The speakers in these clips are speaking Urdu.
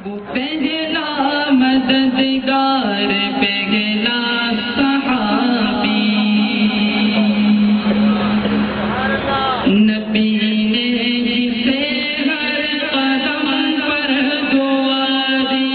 وہ پہلا مددگار پہلا صحابی، نبی نے جسے ہر قدم پر دعا دی،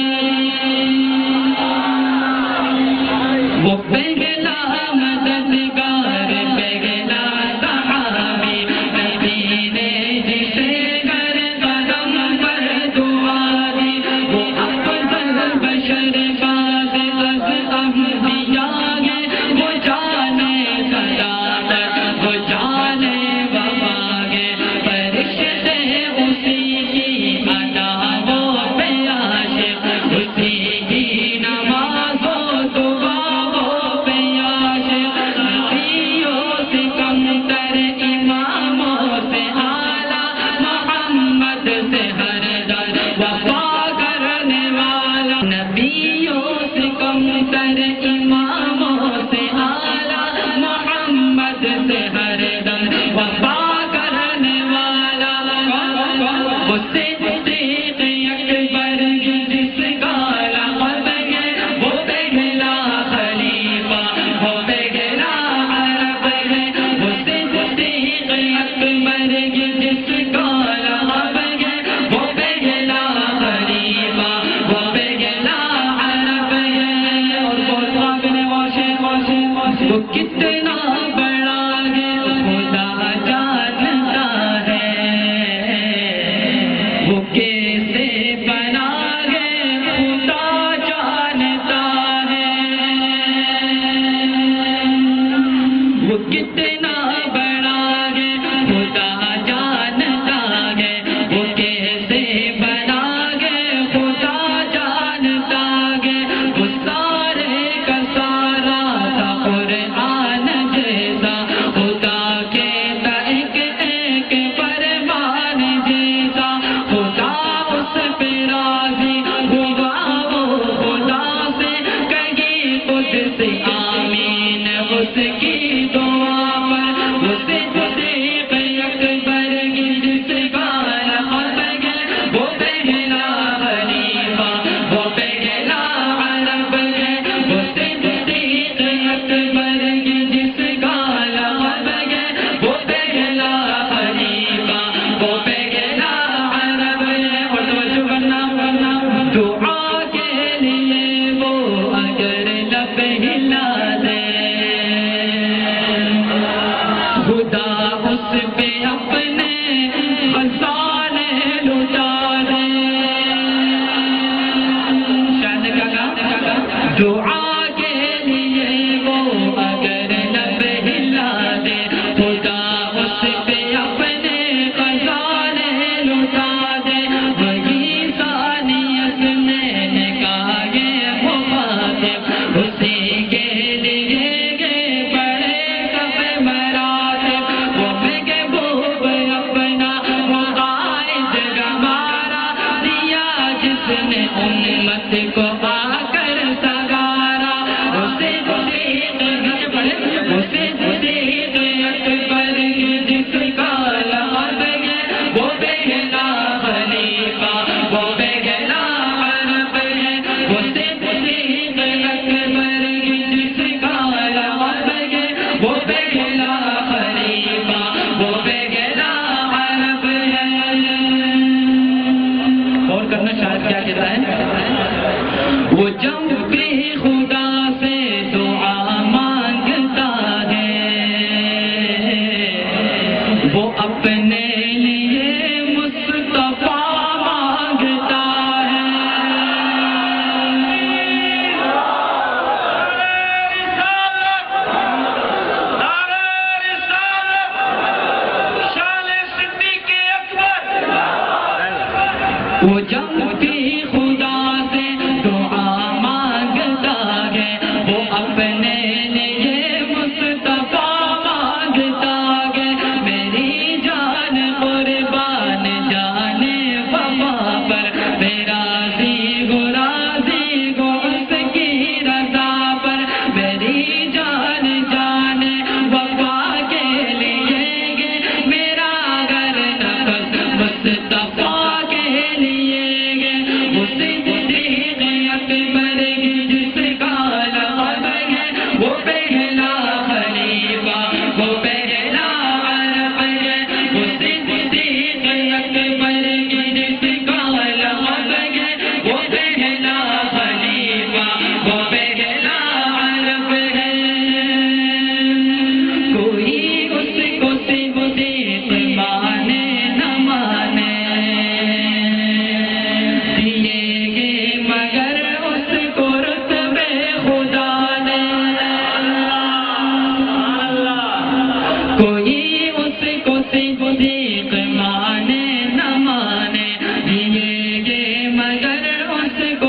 وہ پہلا مددگار پہلا صحابی، نبی نے جسے ہر قدم پر دعا دی، وہ افضل بشر باز از انبیاء ہے، وہ جانے صداقت، وہ جانے وفا ہے، فرشتے اسی کی ادا وہ بے عاشق، اسی کی نماز و دعا وہ بے عاشق، نبیوں سے کم تر اماموں سے اعلیٰ، محمد سے ہر در وفا کرنے والا، نبیوں سے کم تر اماموں سے اعلیٰ، محمد سے ہر دم وفا کرنے والا، وہ صدیق اکبر جس کا لقب ہے، وہ پہلا خلیفہ، وہ پہلا عرب ہے، وہ صدیق اکبر جس کا لقب ہے، وہ پہلا خلیفہ، وہ پہلا عرب ہے، اور بہت مانگنے وہ کتنا بڑا ہے خدا جانتا ہے، وہ کیسے بنا ہے خدا جانتا ہے، وہ کتنا بڑا ہے خدا جانتا ہے، وہ کیسے بنا ہے خدا جانتا ہے، وہ سارے کا سارا تھا قرآن جیسا، خدا کے ایک ایک فرمان جیسا، خدا اس پہ راضی ہوا، وہ خدا سے کہی خود سے آمین، اس کی دعا پر، وہ صدیق اکبر جس کا لقب ہے، وہ پہلا خلیفہ، وہ پہلا عرب ہے، وہ صدیق اکبر جس کا لقب ہے، وہ پہلا خلیفہ، وہ پہلا عرب ہے، اور توجہ کرنا دعا کے لیے وہ اگر لب ہلا دے، خدا اس پہ اپنے خزانے لٹا دے، شاید کہا دعا کے لیے وہ اگر لب ہلا دے، خدا اس پہ اپنے خزانے لٹا دے، وہی ثانیت میں نے کہا یہ مخاطب، اسی کے لیے گئے بڑے سب مراتب، وہ محبوب اپنا وقائد گوارا دیا، جس نے امت کو آ کر سگارا، اسے صدیق اکبر جس کا لقب ہے، وہ پہلا خلیفہ، وہ پہلا عرب ہے، وہ صدیق اکبر جس کا لقب ہے، وہ پہلا خلیفہ، وہ پہلا عرب ہے، اور کرنا شاید کیا کہتا ہے، وہ جب بھی خدا سے دعا مانگتا ہے، وہ اپنے لیے مصطفیٰ مانگتا ہے، وہ جب بھی خدا سے دعا مانگتا صدیق اکبر جس کا لقب ہے وہ پہلا خلیفہ وہ پہلا عرب ہے وہ صدیق اکبر جس کا لقب ہے وہ پہلا خلیفہ وہ پہلا عرب ہے کوئی اس کو صدیق مانے نہ مانے دیے گے مگر اس کو رتبے خدا نے کوئی اس کو صدیق مانے نہ مانے دیے گے مگر اس کو